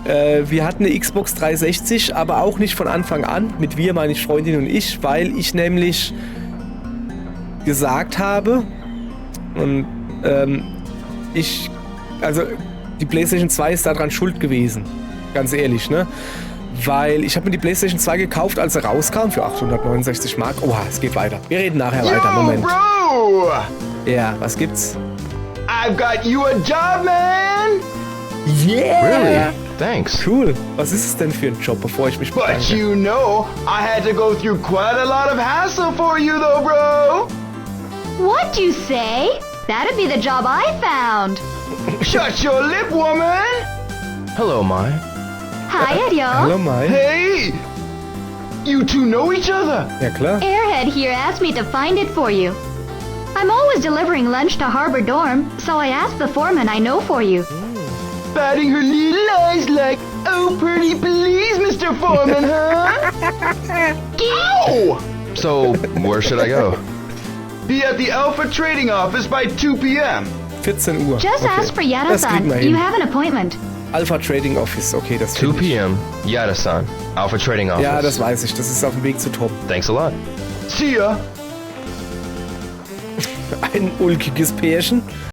Wir hatten eine Xbox 360, aber auch nicht von Anfang an. Mit wir meine ich Freundin und ich, weil ich nämlich gesagt habe und die PlayStation 2 ist daran schuld gewesen. Ganz ehrlich, ne? Weil ich habe mir die PlayStation 2 gekauft, als sie rauskam für 869 Mark. Oha, es geht weiter. Wir reden nachher weiter. Moment. Bro! Ja, was gibt's? I've got you a job, man! Yeah! Really? Thanks. Cool. Was ist es denn für ein Job, bevor ich mich But bedanke? you know, I had to go through quite a lot of hassle for you though, bro! What you say? That'd be the job I found. Shut your lip, woman! Hello, Mai. Hiya, y'all. Hallo Mai. Hey! You two know each other! Ja klar. Airhead here asked me to find it for you. I'm always delivering lunch to Harbor Dorm, so I asked the foreman I know for you. Batting her little eyes like, oh, pretty please, Mr. Foreman, huh? Ow! So, where should I go? Be at the Alpha Trading Office by 2 p.m. 14 Uhr. Just Okay. ask for Das kriegen wir Yada-san. hin. You have an appointment. Alpha Trading Office. Okay, das 2 finde ich. p.m. Yada-san. Alpha Trading Office. Ja, das weiß ich. Das ist auf dem Weg zu Tom. Thanks a lot. See ya! Ein ulkiges Pärchen.